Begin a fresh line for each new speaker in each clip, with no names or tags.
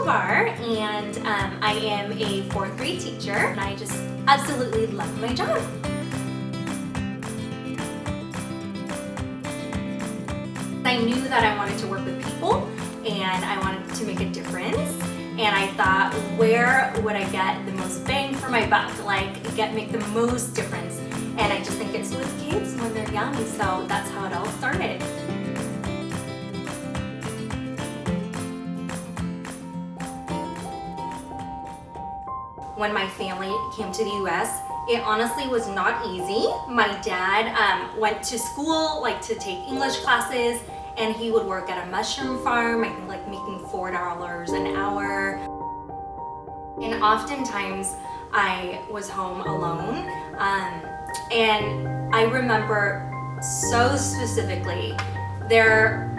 Tovar, and I am a 4th grade teacher, and I just absolutely love my job. I knew that I wanted to work with people and I wanted to make a difference, and I thought, where would I get the most bang for my buck, like make the most difference? And I just think it's with kids when they're young, so that's how it all started. When my family came to the US, it honestly was not easy. My dad went to school to take English classes, and he would work at a mushroom farm, I think making $4 an hour. And oftentimes I was home alone, and I remember so specifically, there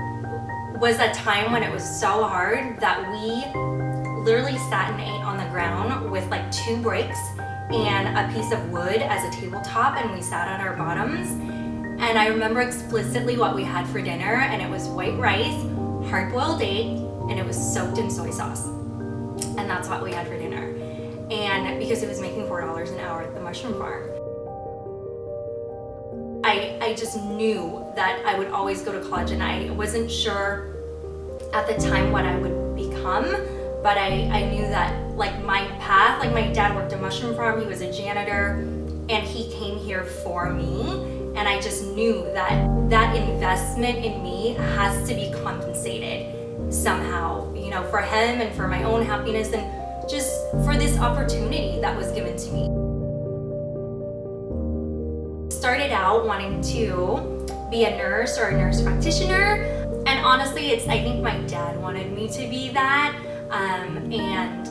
was a time when it was so hard that we literally sat and ate on the ground with 2 bricks and a piece of wood as a tabletop, and we sat on our bottoms. And I remember explicitly what we had for dinner, and it was white rice, hard-boiled egg, and it was soaked in soy sauce. And that's what we had for dinner. And because it was making $4 an hour at the mushroom farm. I just knew that I would always go to college, and I wasn't sure at the time what I would become, but I knew that my path, my dad worked a mushroom farm, he was a janitor, and he came here for me. And I just knew that that investment in me has to be compensated somehow, for him and for my own happiness and just for this opportunity that was given to me. Started out wanting to be a nurse or a nurse practitioner, and honestly, I think my dad wanted me to be that, and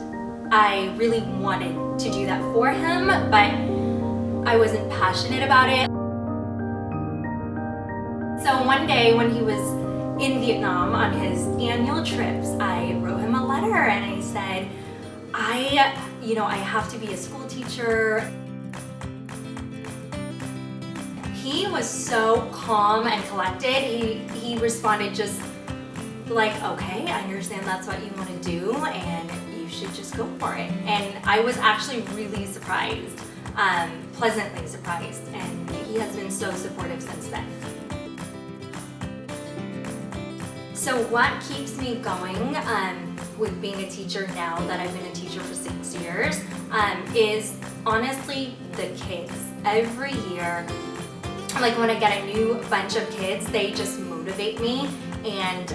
I really wanted to do that for him, but I wasn't passionate about it. So one day when he was in Vietnam on his annual trips, I wrote him a letter and I said, I have to be a school teacher. He was so calm and collected. He responded just okay, I understand that's what you want to do and you should just go for it. And I was actually really surprised, pleasantly surprised, and he has been so supportive since then. So what keeps me going with being a teacher now that I've been a teacher for 6 years is honestly the kids. Every year, when I get a new bunch of kids, they just motivate me, and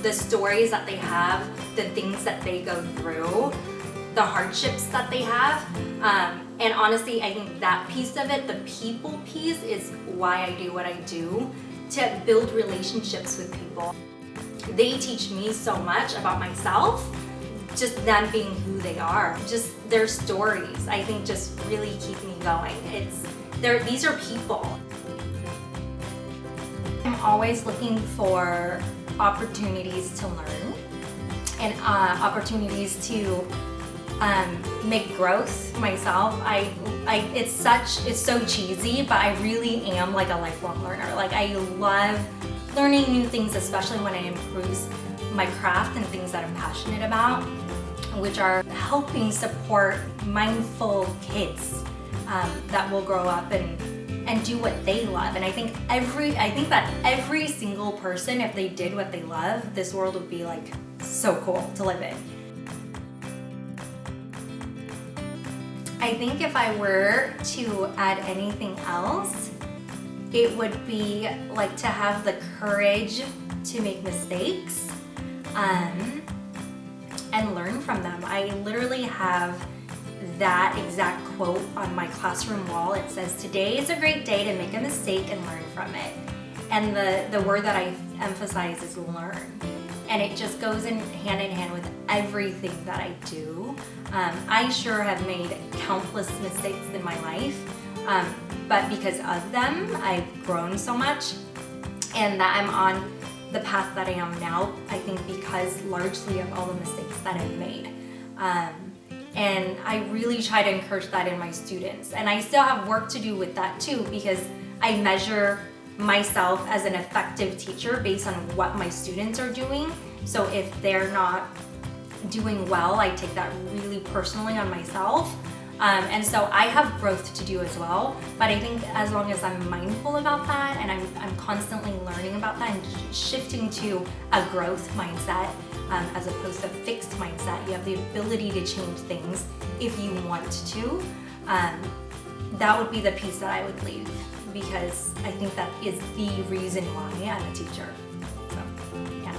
the stories that they have, the things that they go through, the hardships that they have, and honestly, I think that piece of it, the people piece, is why I do what I do, to build relationships with people. They teach me so much about myself, just them being who they are, just their stories, I think just really keep me going. These are people. I'm always looking for opportunities to learn and opportunities to make growth myself. It's so cheesy, but I really am a lifelong learner. I love learning new things, especially when it improves my craft and things that I'm passionate about, which are helping support mindful kids that will grow up and do what they love. And I think that every single person, if they did what they love, this world would be so cool to live in. I think if I were to add anything else, it would be to have the courage to make mistakes and learn from them. I literally have that exact quote on my classroom wall. It says, "Today is a great day to make a mistake and learn from it." And the word that I emphasize is learn. And it just goes in hand with everything that I do. I sure have made countless mistakes in my life, but because of them, I've grown so much, and that I'm on the path that I am now, I think because largely of all the mistakes that I've made. And I really try to encourage that in my students. And I still have work to do with that too, because I measure myself as an effective teacher based on what my students are doing. So if they're not doing well, I take that really personally on myself. And so I have growth to do as well, but I think as long as I'm mindful about that and I'm constantly learning about that and shifting to a growth mindset as opposed to a fixed mindset, you have the ability to change things if you want to. That would be the piece that I would leave, because I think that is the reason why I'm a teacher. So, yeah.